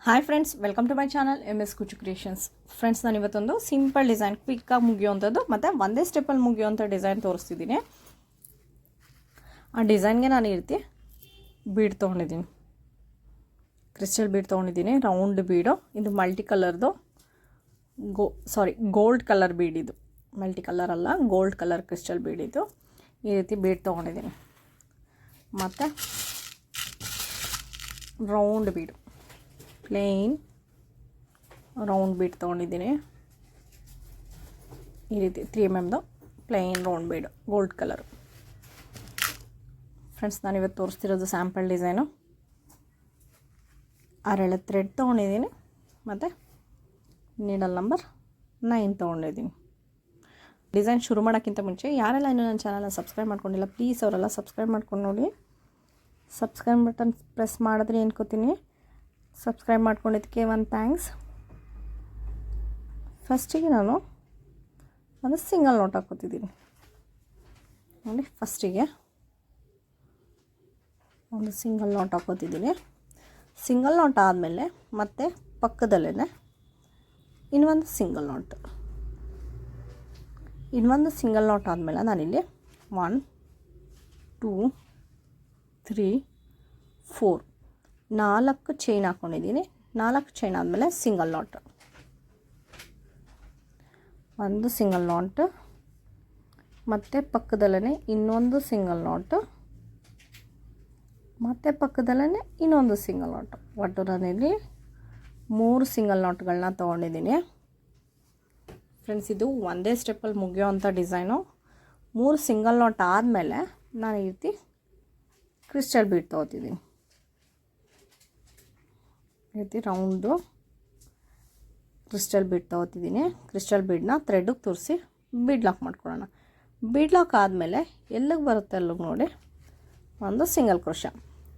Hi friends, welcome to my channel MS Kuchu creations. Friends, ನಾನು ಇವತ್ತೊಂದು simple design, ಕ್ವಿಕ್ಕಾಗಿ ಮುಗಿಯುವಂಥದ್ದು ಮತ್ತು ಒಂದೇ ಸ್ಟೆಪ್ಪಲ್ಲಿ ಮುಗಿಯುವಂಥ ಡಿಸೈನ್ ತೋರಿಸ್ತಿದ್ದೀನಿ. ಆ ಡಿಸೈನ್ಗೆ ನಾನು ಈ ರೀತಿ ಬೀಡ್ ತೊಗೊಂಡಿದ್ದೀನಿ, ಕ್ರಿಸ್ಟಲ್ ಬೀಡ್ ತೊಗೊಂಡಿದ್ದೀನಿ, ರೌಂಡ್ ಬೀಡು. ಇದು ಮಲ್ಟಿ ಕಲರ್ದು ಗೋಲ್ಡ್ ಕಲರ್ ಬೀಡ್. ಇದು ಮಲ್ಟಿ ಕಲರ್ ಅಲ್ಲ, ಗೋಲ್ಡ್ ಕಲರ್ ಕ್ರಿಸ್ಟಲ್ ಬೀಡ್. ಇದು ಈ ರೀತಿ ಬೀಡ್ ತೊಗೊಂಡಿದ್ದೀನಿ. ಮತ್ತು ರೌಂಡ್ ಬೀಡು, ಪ್ಲೇನ್ ರೌಂಡ್ ಬೀಡ್ ತೊಗೊಂಡಿದ್ದೀನಿ. ಈ ರೀತಿ 3mm ಪ್ಲೇನ್ ರೌಂಡ್ ಬೀಡು, ಗೋಲ್ಡ್ ಕಲರು. ಫ್ರೆಂಡ್ಸ್, ನಾನಿವತ್ತು ತೋರಿಸ್ತಿರೋದು ಸ್ಯಾಂಪಲ್ ಡಿಸೈನು. 6 ಥ್ರೆಡ್ ತೊಗೊಂಡಿದ್ದೀನಿ ಮತ್ತು ನೀಡಲ್ ನಂಬರ್ 9 ತೊಗೊಂಡಿದ್ದೀನಿ. ಡಿಸೈನ್ ಶುರು ಮಾಡೋಕ್ಕಿಂತ ಮುಂಚೆ ಯಾರೆಲ್ಲ ಇನ್ನೂ ನನ್ನ ಚಾನಲ್ನ ಸಬ್ಸ್ಕ್ರೈಬ್ ಮಾಡ್ಕೊಂಡಿಲ್ಲ, ಪ್ಲೀಸ್ ಅವರೆಲ್ಲ ಸಬ್ಸ್ಕ್ರೈಬ್ ಮಾಡ್ಕೊಂಡು ನೋಡಿ. ಸಬ್ಸ್ಕ್ರೈಬ್ ಬಟನ್ ಪ್ರೆಸ್ ಮಾಡಿದ್ರೆ ಏನ್ಕೋತೀನಿ, ಸಬ್ಸ್ಕ್ರೈಬ್ ಮಾಡ್ಕೊಂಡಿದ್ದಕ್ಕೆ ಒಂದು ಥ್ಯಾಂಕ್ಸ್. ಫಸ್ಟಿಗೆ ನಾನು ಒಂದು ಸಿಂಗಲ್ ನೋಟ್ ಹಾಕ್ಕೋತಿದ್ದೀನಿ ನೋಡಿ. ಫಸ್ಟಿಗೆ ಒಂದು ಸಿಂಗಲ್ ನೋಟ್ ಹಾಕ್ಕೋತಿದ್ದೀನಿ. ಸಿಂಗಲ್ ನೋಟ್ ಆದಮೇಲೆ ಮತ್ತೆ ಪಕ್ಕದಲ್ಲೇ ಇನ್ನೊಂದು ಸಿಂಗಲ್ ನೋಟ್. ಇನ್ನೊಂದು ಸಿಂಗಲ್ ನೋಟ್ ಆದಮೇಲೆ ನಾನಿಲ್ಲಿ 1 2 3 4 4 ಚೈನ್ ಹಾಕ್ಕೊಂಡಿದ್ದೀನಿ. 4 ಚೈನ್ ಆದಮೇಲೆ ಸಿಂಗಲ್ ನಾಟ್, ಒಂದು ಸಿಂಗಲ್ ನಾಟ್, ಮತ್ತು ಪಕ್ಕದಲ್ಲೇ ಇನ್ನೊಂದು ಸಿಂಗಲ್ ನಾಟ್, ಮತ್ತು ಪಕ್ಕದಲ್ಲೇ ಇನ್ನೊಂದು ಸಿಂಗಲ್ ನಾಟ್. ಒಟ್ಟು ನಾನಿಲ್ಲಿ 3 ಸಿಂಗಲ್ ನಾಟ್ಗಳನ್ನ ತೊಗೊಂಡಿದ್ದೀನಿ. ಫ್ರೆಂಡ್ಸ್, ಇದು ಒಂದೇ ಸ್ಟೆಪ್ಪಲ್ಲಿ ಮುಗಿಯೋವಂಥ ಡಿಸೈನು. 3 ಸಿಂಗಲ್ ನಾಟ್ ಆದಮೇಲೆ ನಾನು ಈ ರೀತಿ ಕ್ರಿಸ್ಟಲ್ ಬೀಡ್ ತೊಗೋತಿದ್ದೀನಿ. ಈ ರೀತಿ ರೌಂಡು ಕ್ರಿಸ್ಟಲ್ ಬೀಡ್ ತೊಗೋತಿದ್ದೀನಿ. ಕ್ರಿಸ್ಟಲ್ ಬೀಡನ್ನ ಥ್ರೆಡ್ಗೆ ತೋರಿಸಿ ಬೀಡ್ ಲಾಕ್ ಮಾಡ್ಕೊಳ್ಳೋಣ. ಬೀಡ್ ಲಾಕ್ ಆದಮೇಲೆ ಎಲ್ಲಿಗೆ ಬರುತ್ತೆ ಅಲ್ಲಿಗೆ ನೋಡಿ ಒಂದು single crochet.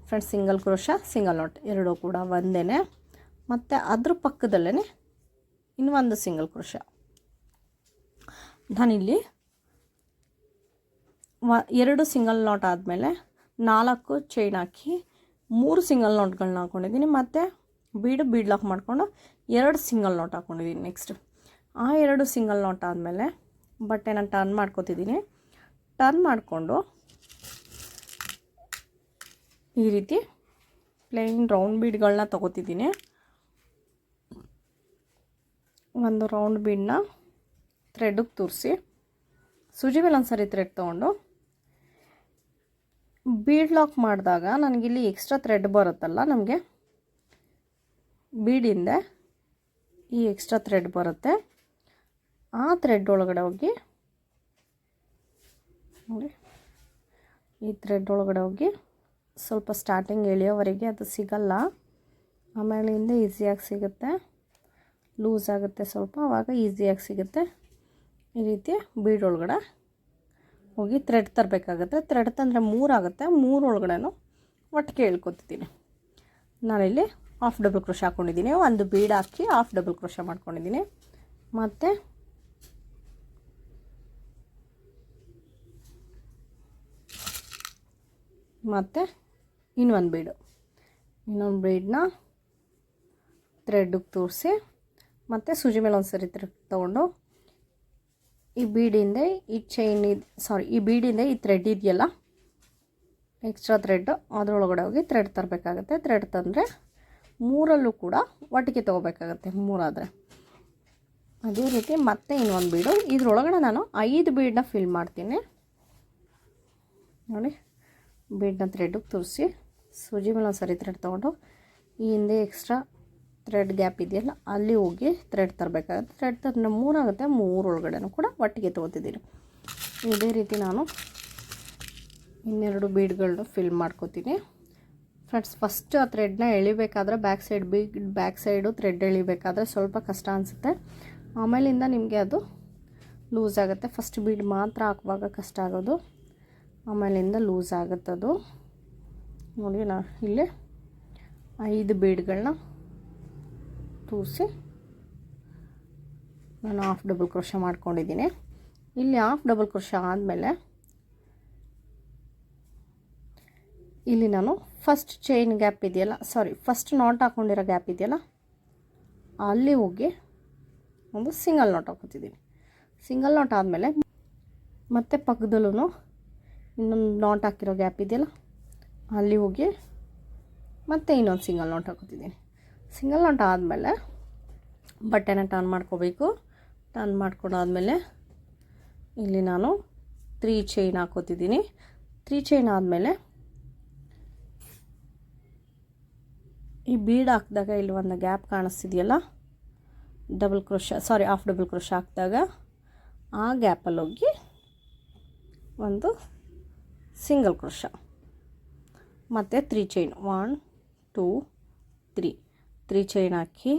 Friends, single crochet, single not ಎರಡೂ ಕೂಡ ಒಂದೇ. ಮತ್ತು ಅದ್ರ ಪಕ್ಕದಲ್ಲೇ ಇನ್ನೊಂದು ಸಿಂಗಲ್ ಕ್ರೋಶ. ನಾನಿಲ್ಲಿ 2 ಸಿಂಗಲ್ ನಾಟ್ ಆದಮೇಲೆ 4 ಚೈನ್ ಹಾಕಿ 3 ಸಿಂಗಲ್ ನಾಟ್ಗಳನ್ನ ಹಾಕ್ಕೊಂಡಿದ್ದೀನಿ. ಮತ್ತು ಬೀಡ್ ಲಾಕ್ ಮಾಡಿಕೊಂಡು 2 ಸಿಂಗಲ್ ನಾಟ್ ಹಾಕ್ಕೊಂಡಿದ್ದೀನಿ. ನೆಕ್ಸ್ಟ್ ಆ 2 ಸಿಂಗಲ್ ನಾಟ್ ಆದಮೇಲೆ ಬಟ್ಟೆನ ಟರ್ನ್ ಮಾಡ್ಕೊತಿದ್ದೀನಿ. ಟರ್ನ್ ಮಾಡಿಕೊಂಡು ಈ ರೀತಿ ಪ್ಲೇನ್ ರೌಂಡ್ ಬೀಡ್ಗಳನ್ನ ತೊಗೋತಿದ್ದೀನಿ. ಒಂದು ರೌಂಡ್ ಬೀಡನ್ನ ಥ್ರೆಡ್ಗೆ ತೂರಿಸಿ ಸೂಜಿ ಮೇಲೆ ಒಂದು ಸರಿ ಥ್ರೆಡ್ ತೊಗೊಂಡು ಬೀಡ್ ಲಾಕ್ ಮಾಡಿದಾಗ ನನಗಿಲ್ಲಿ ಎಕ್ಸ್ಟ್ರಾ ಥ್ರೆಡ್ ಬರುತ್ತಲ್ಲ, ನಮಗೆ ಬೀಡಿಂದ ಈ ಎಕ್ಸ್ಟ್ರಾ ಥ್ರೆಡ್ ಬರುತ್ತೆ. ಆ ಥ್ರೆಡ್ ಒಳಗಡೆ ಹೋಗಿ ನೋಡಿ, ಈ ಥ್ರೆಡ್ ಒಳಗಡೆ ಹೋಗಿ ಸ್ವಲ್ಪ ಸ್ಟಾರ್ಟಿಂಗ್ ಎಳೆಯೋವರೆಗೆ ಅದು ಸಿಗಲ್ಲ, ಆಮೇಲಿಂದ ಈಸಿಯಾಗಿ ಸಿಗುತ್ತೆ. ಲೂಸ್ ಆಗುತ್ತೆ ಸ್ವಲ್ಪ, ಆವಾಗ ಈಸಿಯಾಗಿ ಸಿಗುತ್ತೆ. ಈ ರೀತಿ ಬೀಡ್ ಒಳಗಡೆ ಹೋಗಿ ಥ್ರೆಡ್ ತರಬೇಕಾಗುತ್ತೆ. ಥ್ರೆಡ್ ತಂದರೆ 3 ಆಗುತ್ತೆ. 3 ಒಳಗಡೆನೂ ಒಟ್ಟಿಗೆ ಹೇಳ್ಕೊತಿದ್ದೀನಿ. ನಾನಿಲ್ಲಿ ಹಾಫ್ ಡಬಲ್ ಕ್ರೋಶ ಹಾಕ್ಕೊಂಡಿದ್ದೀನಿ. ಒಂದು ಬೀಡ್ ಹಾಕಿ ಹಾಫ್ ಡಬಲ್ ಕ್ರೋಶ ಮಾಡ್ಕೊಂಡಿದ್ದೀನಿ. ಮತ್ತು ಇನ್ನೊಂದು ಬೀಡನ್ನ ಥ್ರೆಡ್ಗೆ ತೋರಿಸಿ ಮತ್ತು ಸೂಜಿ ಮೇಲೆ ಒಂದು ಸರಿ ಥ್ರೆಡ್ ತೊಗೊಂಡು ಈ ಬೀಡಿಂದ ಈ ಬೀಡಿಂದ ಈ ಥ್ರೆಡ್ ಇದೆಯಲ್ಲ, ಎಕ್ಸ್ಟ್ರಾ ಥ್ರೆಡ್, ಅದರೊಳಗಡೆ ಹೋಗಿ ಥ್ರೆಡ್ ತರಬೇಕಾಗತ್ತೆ. ಥ್ರೆಡ್ ತಂದರೆ 3ಅಲ್ಲೂ ಕೂಡ ಒಟ್ಟಿಗೆ ತೊಗೋಬೇಕಾಗತ್ತೆ. 3 ಆದರೆ ಅದೇ ರೀತಿ ಮತ್ತೆ ಇನ್ನೊಂದು ಬೀಡು. ಇದ್ರೊಳಗಡೆ ನಾನು 5 ಬೀಡನ್ನ ಫಿಲ್ ಮಾಡ್ತೀನಿ ನೋಡಿ. ಬೀಡನ್ನ ಥ್ರೆಡ್ಗೆ ತೋರಿಸಿ ಸೂಜಿ ಮೇಲೆ ಒಂದು ಸರಿ ಥ್ರೆಡ್ ತೊಗೊಂಡು ಈ ಹಿಂದೆ ಎಕ್ಸ್ಟ್ರಾ ಥ್ರೆಡ್ ಗ್ಯಾಪ್ ಇದೆಯಲ್ಲ ಅಲ್ಲಿ ಹೋಗಿ ಥ್ರೆಡ್ ತರಬೇಕಾಗುತ್ತೆ. ಥ್ರೆಡ್ ತಂದರೆ 3 ಆಗುತ್ತೆ. 3 ಒಳಗಡೆನೂ ಕೂಡ ಒಟ್ಟಿಗೆ ತೊಗೋತಿದ್ದೀನಿ. ಇದೇ ರೀತಿ ನಾನು ಇನ್ನೆರಡು ಬೀಡ್ಗಳನ್ನ ಫಿಲ್ ಮಾಡ್ಕೋತೀನಿ. ಫ್ರೆಂಡ್ಸ್, ಫಸ್ಟ್ ಆ ಥ್ರೆಡ್ನ ಎಳಿಬೇಕಾದ್ರೆ ಬ್ಯಾಕ್ ಸೈಡು ಥ್ರೆಡ್ ಎಳಿಬೇಕಾದ್ರೆ ಸ್ವಲ್ಪ ಕಷ್ಟ ಅನಿಸುತ್ತೆ. ಆಮೇಲಿಂದ ನಿಮಗೆ ಅದು ಲೂಸ್ ಆಗುತ್ತೆ. ಫಸ್ಟ್ ಬೀಡ್ ಮಾತ್ರ ಹಾಕುವಾಗ ಕಷ್ಟ ಆಗೋದು, ಆಮೇಲಿಂದ ಲೂಸ್ ಆಗುತ್ತದು ನೋಡಿ. ಇಲ್ಲಿ 5 ಬೀಡ್ಗಳನ್ನ ತೂರಿಸಿ ನಾನು ಹಾಫ್ ಡಬಲ್ ಕ್ರೋಶ ಮಾಡ್ಕೊಂಡಿದ್ದೀನಿ. ಇಲ್ಲಿ ಹಾಫ್ ಡಬಲ್ ಕ್ರೋಶ ಆದಮೇಲೆ ಇಲ್ಲಿ ನಾನು ಫಸ್ಟ್ ಚೈನ್ ಗ್ಯಾಪ್ ಇದೆಯಲ್ಲ, ಫಸ್ಟ್ ನಾಟ್ ಹಾಕ್ಕೊಂಡಿರೋ ಗ್ಯಾಪ್ ಇದೆಯಲ್ಲ, ಅಲ್ಲಿ ಹೋಗಿ ಒಂದು ಸಿಂಗಲ್ ನಾಟ್ ಹಾಕೋತಿದ್ದೀನಿ. ಸಿಂಗಲ್ ನಾಟ್ ಆದಮೇಲೆ ಮತ್ತೆ ಪಕ್ಕದಲ್ಲೂ ಇನ್ನೊಂದು ನಾಟ್ ಹಾಕಿರೋ ಗ್ಯಾಪ್ ಇದೆಯಲ್ಲ, ಅಲ್ಲಿ ಹೋಗಿ ಮತ್ತೆ ಇನ್ನೊಂದು ಸಿಂಗಲ್ ನಾಟ್ ಹಾಕೋತಿದ್ದೀನಿ. ಸಿಂಗಲ್ ನಾಟ್ ಆದಮೇಲೆ ಬಟ್ಟೆನ ಟರ್ನ್ ಮಾಡ್ಕೋಬೇಕು. ಟರ್ನ್ ಮಾಡ್ಕೊಂಡಾದ್ಮೇಲೆ ಇಲ್ಲಿ ನಾನು 3 ಚೈನ್ ಹಾಕೋತಿದ್ದೀನಿ. 3 ಚೈನ್ ಆದಮೇಲೆ ಈ ಬೀಡ್ ಹಾಕಿದಾಗ ಇಲ್ಲಿ ಒಂದು ಗ್ಯಾಪ್ ಕಾಣಿಸ್ತಿದೆಯಲ್ಲ, ಹಾಫ್ ಡಬಲ್ ಕ್ರೋಶ ಹಾಕಿದಾಗ ಆ ಗ್ಯಾಪಲ್ಲಿ ಹೋಗಿ ಒಂದು ಸಿಂಗಲ್ ಕ್ರೋಶ ಮತ್ತು 3 ಚೈನ್ 1 2 3 ಚೈನ್ ಹಾಕಿ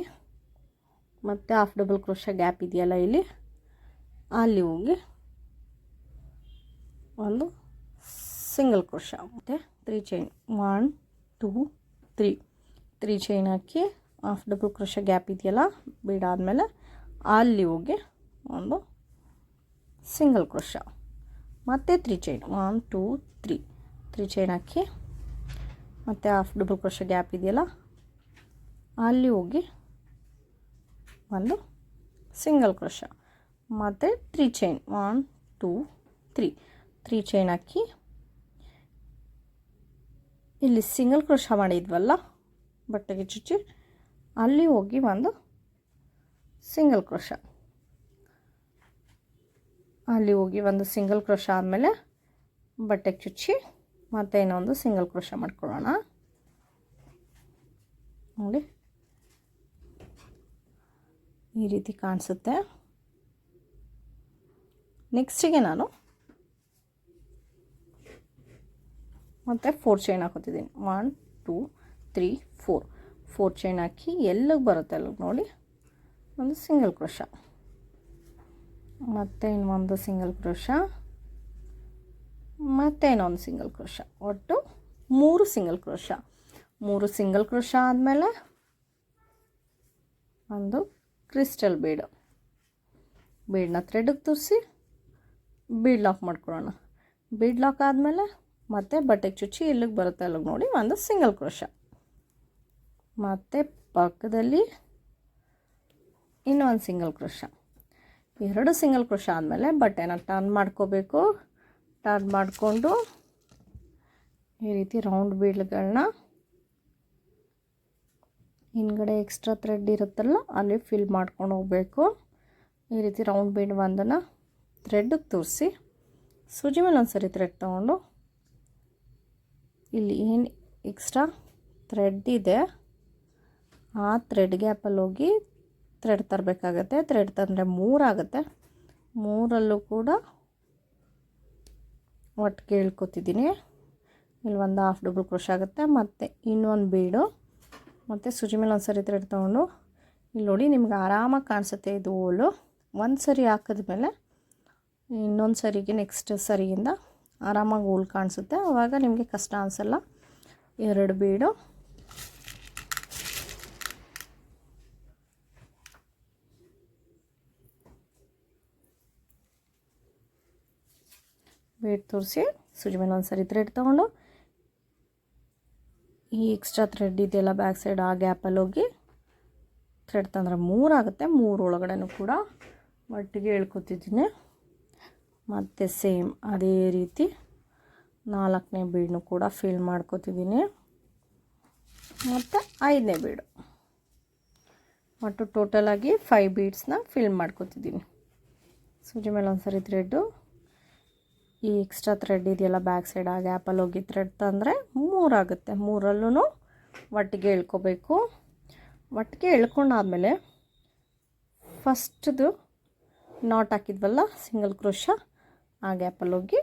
ಮತ್ತು ಹಾಫ್ ಡಬಲ್ ಕ್ರೋಶ ಗ್ಯಾಪ್ ಇದೆಯಲ್ಲ ಇಲ್ಲಿ, ಅಲ್ಲಿ ಹೋಗಿ ಒಂದು ಸಿಂಗಲ್ ಕ್ರೋಶ ಮತ್ತು 3 ಚೈನ್ 1 2 3 ಚೈನ್ ಹಾಕಿ ಹಾಫ್ ಡಬಲ್ ಕ್ರೋಶ ಗ್ಯಾಪ್ ಇದೆಯಲ್ಲ ಬಿಡಾದಮೇಲೆ ಅಲ್ಲಿ ಹೋಗಿ ಒಂದು ಸಿಂಗಲ್ ಕ್ರೋಶ ಮತ್ತು 3 ಚೈನ್ 1 2 3 ಚೈನ್ ಹಾಕಿ ಮತ್ತು ಹಾಫ್ ಡಬಲ್ ಕ್ರೋಶ ಗ್ಯಾಪ್ ಇದೆಯಲ್ಲ ಅಲ್ಲಿ ಹೋಗಿ ಒಂದು ಸಿಂಗಲ್ ಕ್ರೋಶ ಮತ್ತು 3 ಚೈನ್ 1 2 3 ಚೈನ್ ಹಾಕಿ ಇಲ್ಲಿ ಸಿಂಗಲ್ ಕ್ರೋಶ ಮಾಡಿದ್ವಲ್ಲ ಬಟ್ಟೆಗೆ ಚುಚ್ಚಿ, ಅಲ್ಲಿ ಹೋಗಿ ಒಂದು ಸಿಂಗಲ್ ಕ್ರೋಶ, ಅಲ್ಲಿ ಹೋಗಿ ಒಂದು ಸಿಂಗಲ್ ಕ್ರೋಶ ಆದಮೇಲೆ ಬಟ್ಟೆಗೆ ಚುಚ್ಚಿ ಮತ್ತೆ ಇನ್ನೊಂದು ಸಿಂಗಲ್ ಕ್ರೋಶ ಮಾಡ್ಕೊಳ್ಳೋಣ. ನೋಡಿ ಈ ರೀತಿ ಕಾಣಿಸುತ್ತೆ. ನೆಕ್ಸ್ಟಿಗೆ ನಾನು ಮತ್ತು 4 ಚೈನ್ ಹಾಕೋತಿದ್ದೀನಿ. 1 2 3 4 ಚೈನ್ ಹಾಕಿ ಎಲ್ಲಿಗೆ ಬರುತ್ತೆ ಅಲ್ಲಿಗೆ ನೋಡಿ ಒಂದು ಸಿಂಗಲ್ ಕ್ರೋಶ, ಮತ್ತು ಇನ್ನೊಂದು ಸಿಂಗಲ್ ಕ್ರೋಶ, ಮತ್ತು ಇನ್ನೊಂದು ಸಿಂಗಲ್ ಕ್ರೋಶ, ಒಟ್ಟು 3 ಸಿಂಗಲ್ ಕ್ರೋಶ. 3 ಸಿಂಗಲ್ ಕ್ರೋಶ ಆದಮೇಲೆ ಒಂದು ಕ್ರಿಸ್ಟಲ್ ಬೀಡನ್ನ ಥ್ರೆಡ್ಗೆ ತುರಿಸಿ ಬೀಡ್ ಲಾಕ್ ಮಾಡ್ಕೊಳ್ಳೋಣ. ಬೀಡ್ ಲಾಕ್ ಆದಮೇಲೆ ಮತ್ತೆ ಬಟ್ಟೆಗೆ ಚುಚ್ಚಿ ಇಲ್ಲಿಗೆ ಬರುತ್ತೆ ಅಲ್ಲಿಗೆ ನೋಡಿ ಒಂದು ಸಿಂಗಲ್ ಕ್ರೋಶ, ಮತ್ತು ಪಕ್ಕದಲ್ಲಿ ಇನ್ನೊಂದು ಸಿಂಗಲ್ ಕ್ರೋಶ. 2 ಸಿಂಗಲ್ ಕ್ರೋಶ ಆದಮೇಲೆ ಬಟ್ಟೆನ ಟರ್ನ್ ಮಾಡ್ಕೋಬೇಕು. ಟರ್ನ್ ಮಾಡಿಕೊಂಡು ಈ ರೀತಿ ರೌಂಡ್ ಬೀಡ್ಗಳನ್ನ ಹಿಂದ್ಗಡೆ ಎಕ್ಸ್ಟ್ರಾ ಥ್ರೆಡ್ ಇರುತ್ತಲ್ಲ ಅಲ್ಲಿ ಫಿಲ್ ಮಾಡ್ಕೊಂಡು ಹೋಗಬೇಕು. ಈ ರೀತಿ ರೌಂಡ್ ಬೀಡ್ ಒಂದನ್ನು ಥ್ರೆಡ್ಗೆ ತೋರಿಸಿ ಸೂಜಿ ಮೇಲೆ ಒಂದು ಸರಿ ಥ್ರೆಡ್ ತೊಗೊಂಡು ಇಲ್ಲಿ ಏನು ಎಕ್ಸ್ಟ್ರಾ ಥ್ರೆಡ್ ಇದೆ ಆ ಥ್ರೆಡ್ ಗ್ಯಾಪಲ್ಲಿ ಹೋಗಿ ಥ್ರೆಡ್ ತರಬೇಕಾಗತ್ತೆ. ಥ್ರೆಡ್ ತಂದರೆ 3 ಆಗುತ್ತೆ. 3ರಲ್ಲೂ ಕೂಡ ಒಟ್ಟಿಗೆ ಇಳ್ಕೊತಿದ್ದೀನಿ. ಇಲ್ಲಿ ಒಂದು ಹಾಫ್ ಡಬಲ್ ಕ್ರೋಶ ಆಗುತ್ತೆ, ಮತ್ತು ಇನ್ನೊಂದು ಬೀಡು, ಮತ್ತು ಸೂಜಿ ಮೇಲೆ ಒಂದು ಸರಿ ಥ್ರೆಡ್ ತೊಗೊಂಡು ಇಲ್ಲಿ ನೋಡಿ ನಿಮ್ಗೆ ಆರಾಮಾಗಿ ಕಾಣಿಸುತ್ತೆ ಇದು ಹೋಲು. ಒಂದು ಸರಿ ಹಾಕಿದ್ಮೇಲೆ ಇನ್ನೊಂದು ಸರಿಗೆ ನೆಕ್ಸ್ಟ್ ಸರಿಯಿಂದ ಆರಾಮಾಗಿ ಹೋಲ್ ಕಾಣಿಸುತ್ತೆ. ಆವಾಗ ನಿಮಗೆ ಕಷ್ಟ ಅನಿಸಲ್ಲ. 2 ಬೀಡು, ಬೀಡ್ ತೋರಿಸಿ ಸೂಜಿ ಮೇಲೆ ಒಂದು ಸರಿ ಥ್ರೆಡ್ ತೊಗೊಂಡು ಈ ಎಕ್ಸ್ಟ್ರಾ ಥ್ರೆಡ್ ಇದೆಯಲ್ಲ ಬ್ಯಾಕ್ ಸೈಡ್ ಆ ಗ್ಯಾಪಲ್ಲಿ ಹೋಗಿ ಥ್ರೆಡ್ ತಂದರೆ 3 ಆಗುತ್ತೆ. 3 ಒಳಗಡೆನೂ ಕೂಡ ಒಟ್ಟಿಗೆ ಎಳ್ಕೊತಿದ್ದೀನಿ. ಮತ್ತು ಸೇಮ್ ಅದೇ ರೀತಿ 4ನೇ ಬೀಡನ್ನು ಕೂಡ ಫಿಲ್ ಮಾಡ್ಕೊತಿದ್ದೀನಿ, ಮತ್ತು 5ನೇ ಬೀಡು, ಒಟ್ಟು ಟೋಟಲಾಗಿ 5 ಬೀಡ್ಸ್ನ ಫಿಲ್ ಮಾಡ್ಕೊತಿದ್ದೀನಿ. ಸೂಜಿ ಮೇಲೆ ಒಂದು ಸರಿ ಥ್ರೆಡ್ಡು ಈ ಎಕ್ಸ್ಟ್ರಾ ಥ್ರೆಡ್ ಇದೆಯಲ್ಲ ಬ್ಯಾಕ್ ಸೈಡ್ ಆ ಗ್ಯಾಪಲ್ಲಿ ಹೋಗಿ ಥ್ರೆಡ್ ತಂದರೆ 3 ಆಗುತ್ತೆ. 3ರಲ್ಲೂ ಒಟ್ಟಿಗೆ ಎಳ್ಕೊಬೇಕು. ಒಟ್ಟಿಗೆ ಎಳ್ಕೊಂಡಾದಮೇಲೆ ಫಸ್ಟ್ದು ನಾಟ್ ಹಾಕಿದ್ವಲ್ಲ ಸಿಂಗಲ್ ಕ್ರೋಶ ಆ ಗ್ಯಾಪಲ್ಲಿ ಹೋಗಿ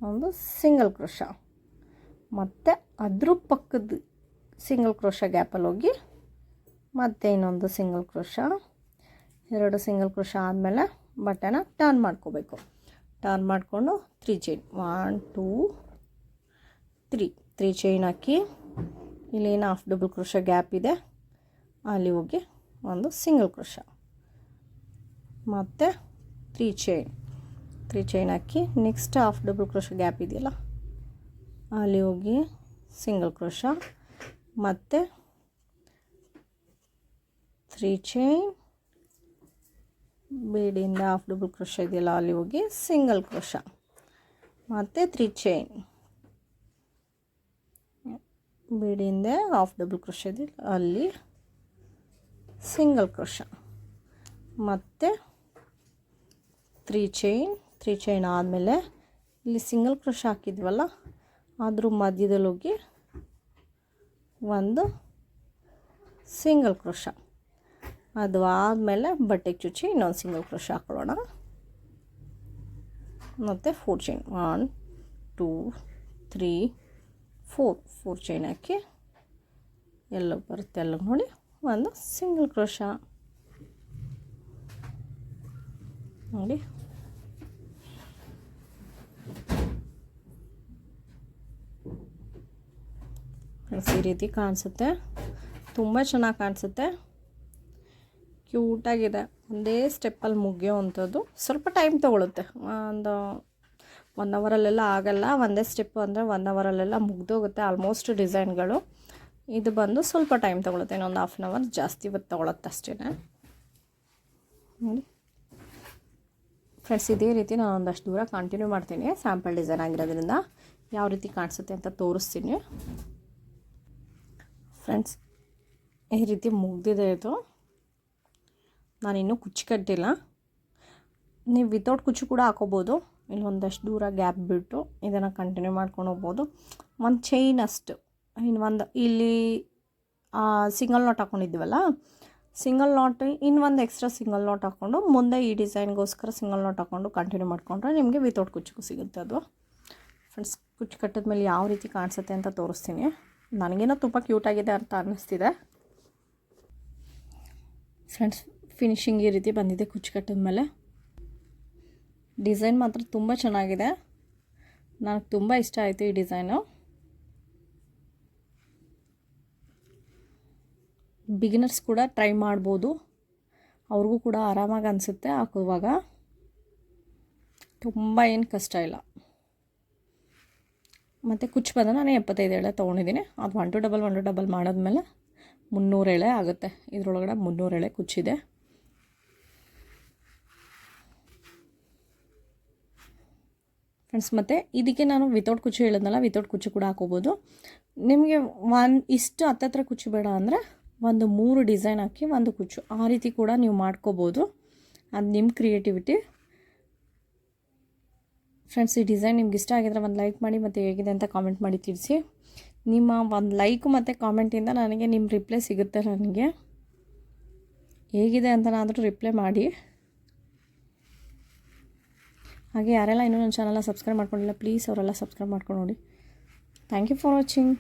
ಒಂದು ಸಿಂಗಲ್ ಕ್ರೋಶ, ಮತ್ತು ಅದ್ರ ಪಕ್ಕದ ಸಿಂಗಲ್ ಕ್ರೋಶ ಗ್ಯಾಪಲ್ಲಿ ಹೋಗಿ ಮತ್ತೆ ಇನ್ನೊಂದು ಸಿಂಗಲ್ ಕ್ರೋಶ. 2 ಸಿಂಗಲ್ ಕ್ರೋಶ ಆದಮೇಲೆ ಬಟ್ಟೆನ ಟರ್ನ್ ಮಾಡ್ಕೋಬೇಕು. ಟರ್ನ್ ಮಾಡಿಕೊಂಡು 3 ಚೈನ್ 1 2 3 ಚೈನ್ ಹಾಕಿ ಇಲ್ಲೇನು ಹಾಫ್ ಡಬಲ್ ಕ್ರೋಶ ಗ್ಯಾಪ್ ಇದೆ ಅಲ್ಲಿ ಹೋಗಿ ಒಂದು ಸಿಂಗಲ್ ಕ್ರೋಶ, ಮತ್ತು 3 ಚೈನ್ ಹಾಕಿ next half double crochet gap ಇದೆಯಲ್ಲ ಅಲ್ಲಿ ಹೋಗಿ ಸಿಂಗಲ್ ಕ್ರೋಶ, ಮತ್ತು 3 ಚೈನ್, ಬೀಡಿಂದ ಹಾಫ್ ಡಬಲ್ ಕ್ರೋಶ ಇದೆಯಲ್ಲ ಅಲ್ಲಿ ಹೋಗಿ ಸಿಂಗಲ್ ಕ್ರೋಶ, ಮತ್ತು 3 ಚೈನ್, ಬೀಡಿಂದ ಹಾಫ್ ಡಬಲ್ ಕ್ರೋಶ ಇದೆ ಅಲ್ಲಿ ಸಿಂಗಲ್ ಕ್ರೋಶ, ಮತ್ತು 3 ಚೈನ್ ಆದಮೇಲೆ ಇಲ್ಲಿ ಸಿಂಗಲ್ ಕ್ರೋಶ ಹಾಕಿದ್ವಲ್ಲ ಅದ್ರ ಮಧ್ಯದಲ್ಲಿ ಹೋಗಿ ಒಂದು ಸಿಂಗಲ್ ಕ್ರೋಶ, ಅದು ಆದಮೇಲೆ ಬಟ್ಟೆಗೆ ಚುಚ್ಚಿ ಇನ್ನೊಂದು ಸಿಂಗಲ್ ಕ್ರೋಶ ಹಾಕೊಳ್ಳೋಣ. ಮತ್ತು 4 ಚೈನ್ 1 2 3 4 ಚೈನ್ ಹಾಕಿ ಎಲ್ಲ ಬರುತ್ತೆ ಎಲ್ಲ ನೋಡಿ ಒಂದು ಸಿಂಗಲ್ ಕ್ರೋಶ ನೋಡಿ. ಈ ರೀತಿ ಕಾಣಿಸುತ್ತೆ, ತುಂಬ ಚೆನ್ನಾಗಿ ಕಾಣಿಸುತ್ತೆ, ಕ್ಯೂಟಾಗಿದೆ. ಒಂದೇ ಸ್ಟೆಪ್ಪಲ್ಲಿ ಮುಗಿಯೋವಂಥದ್ದು. ಸ್ವಲ್ಪ ಟೈಮ್ ತೊಗೊಳುತ್ತೆ, ಒಂದು 1 ಅವರಲ್ಲೆಲ್ಲ ಆಗಲ್ಲ. ಒಂದೇ ಸ್ಟೆಪ್ಪು ಅಂದರೆ 1 ಅವರಲ್ಲೆಲ್ಲ ಮುಗ್ದೋಗುತ್ತೆ ಆಲ್ಮೋಸ್ಟ್ ಡಿಸೈನ್ಗಳು. ಇದು ಬಂದು ಸ್ವಲ್ಪ ಟೈಮ್ ತೊಗೊಳುತ್ತೆ, ಇನ್ನೊಂದು ಹಾಫ್ ಆನ್ ಅವರ್ ಜಾಸ್ತಿ ಹೊತ್ತು ತೊಗೊಳುತ್ತೆ ಅಷ್ಟೇ ನೋಡಿ ಫ್ರೆಂಡ್ಸ್. ಇದೇ ರೀತಿ ನಾನು ಒಂದಷ್ಟು ದೂರ ಕಂಟಿನ್ಯೂ ಮಾಡ್ತೀನಿ. ಸ್ಯಾಂಪಲ್ ಡಿಸೈನ್ ಆಗಿರೋದ್ರಿಂದ ಯಾವ ರೀತಿ ಕಾಣಿಸುತ್ತೆ ಅಂತ ತೋರಿಸ್ತೀನಿ ಫ್ರೆಂಡ್ಸ್. ಈ ರೀತಿ ಮುಗ್ದಿದೆ ಇದು. ನಾನಿನ್ನೂ ಕುಚ್ಚು ಕಟ್ಟಿಲ್ಲ, ನೀವು ವಿತೌಟ್ ಕುಚ್ಚು ಕೂಡ ಹಾಕೋಬೋದು. ಇಲ್ಲೊಂದಷ್ಟು ದೂರ ಗ್ಯಾಪ್ ಬಿಟ್ಟು ಇದನ್ನು ಕಂಟಿನ್ಯೂ ಮಾಡ್ಕೊಂಡು ಹೋಗ್ಬೋದು. ಒಂದು ಚೈನ್ ಅಷ್ಟು, ಇನ್ನೊಂದು ಇಲ್ಲಿ ಸಿಂಗಲ್ ನಾಟ್ ಹಾಕ್ಕೊಂಡಿದ್ದೀವಲ್ಲ, ಸಿಂಗಲ್ ನಾಟ್ ಇನ್ನೊಂದು ಎಕ್ಸ್ಟ್ರಾ ಸಿಂಗಲ್ ನಾಟ್ ಹಾಕ್ಕೊಂಡು ಮುಂದೆ ಈ ಡಿಸೈನ್ಗೋಸ್ಕರ ಸಿಂಗಲ್ ನಾಟ್ ಹಾಕ್ಕೊಂಡು ಕಂಟಿನ್ಯೂ ಮಾಡಿಕೊಂಡ್ರೆ ನಿಮಗೆ ವಿತೌಟ್ ಕುಚ್ಚು ಸಿಗುತ್ತೆ ಅದು ಫ್ರೆಂಡ್ಸ್. ಕುಚ್ಚು ಕಟ್ಟಿದ್ಮೇಲೆ ಯಾವ ರೀತಿ ಕಾಣಿಸುತ್ತೆ ಅಂತ ತೋರಿಸ್ತೀನಿ. ನನಗೇನೋ ತುಂಬ ಕ್ಯೂಟಾಗಿದೆ ಅಂತ ಅನ್ನಿಸ್ತಿದೆ ಫ್ರೆಂಡ್ಸ್. ಫಿನಿಶಿಂಗ್ ಈ ರೀತಿ ಬಂದಿದೆ ಕುಚ್ಚು ಕಟ್ಟಿದ ಮೇಲೆ. ಡಿಸೈನ್ ಮಾತ್ರ ತುಂಬ ಚೆನ್ನಾಗಿದೆ, ನನಗೆ ತುಂಬ ಇಷ್ಟ ಆಯಿತು ಈ ಡಿಸೈನು. ಬಿಗಿನರ್ಸ್ ಕೂಡ ಟ್ರೈ ಮಾಡ್ಬೋದು, ಅವ್ರಿಗೂ ಕೂಡ ಆರಾಮಾಗಿ ಅನಿಸುತ್ತೆ ಹಾಕುವಾಗ, ತುಂಬ ಏನು ಕಷ್ಟ ಇಲ್ಲ. ಮತ್ತು ಕುಚ್ಚು ಬಂದ ನಾನು 75 ಎಳೆ ತೊಗೊಂಡಿದ್ದೀನಿ. ಅದು 1 to double ಮಾಡಿದ್ಮೇಲೆ 300 ಎಳೆ ಆಗುತ್ತೆ. ಇದರೊಳಗಡೆ 300 ಎಳೆ ಕುಚ್ಚಿದೆ ಫ್ರೆಂಡ್ಸ್. ಮತ್ತು ಇದಕ್ಕೆ ನಾನು ವಿತೌಟ್ ಕುಚ್ಚು ಹೇಳಿದ್ನಲ್ಲ, ವಿತೌಟ್ ಕುಚ್ಚು ಕೂಡ ಹಾಕೋಬೋದು. ನಿಮಗೆ ಇಷ್ಟು ಹತ್ತತ್ರ ಕುಚ್ಚು ಬೇಡ ಅಂದರೆ ಒಂದು 3 ಡಿಸೈನ್ ಹಾಕಿ ಒಂದು ಕುಚ್ಚು, ಆ ರೀತಿ ಕೂಡ ನೀವು ಮಾಡ್ಕೋಬೋದು. ಅದು ನಿಮ್ಮ ಕ್ರಿಯೇಟಿವಿಟಿ ಫ್ರೆಂಡ್ಸ್. ಈ ಡಿಸೈನ್ ನಿಮ್ಗೆ ಇಷ್ಟ ಆಗಿದ್ರೆ ಒಂದು ಲೈಕ್ ಮಾಡಿ, ಮತ್ತು ಹೇಗಿದೆ ಅಂತ ಕಾಮೆಂಟ್ ಮಾಡಿ ತಿಳಿಸಿ. ನಿಮ್ಮ ಒಂದು ಲೈಕ್ ಮತ್ತು ಕಾಮೆಂಟಿಂದ ನನಗೆ ನಿಮ್ಮ ರಿಪ್ಲೈ ಸಿಗುತ್ತೆ. ನನಗೆ ಹೇಗಿದೆ ಅಂತನಾದರೂ ರಿಪ್ಲೈ ಮಾಡಿ. ಹಾಗೆ ಯಾರೆಲ್ಲ ಇನ್ನೂ ನನ್ನ ಚಾನಲ್ನ ಸಬ್ಸ್ಕ್ರೈಬ್ ಮಾಡ್ಕೊಂಡಿಲ್ಲ ಪ್ಲೀಸ್ ಅವರೆಲ್ಲ ಸಬ್ಸ್ಕ್ರೈಬ್ ಮಾಡ್ಕೊಂಡು ನೋಡಿ. Thank you for watching.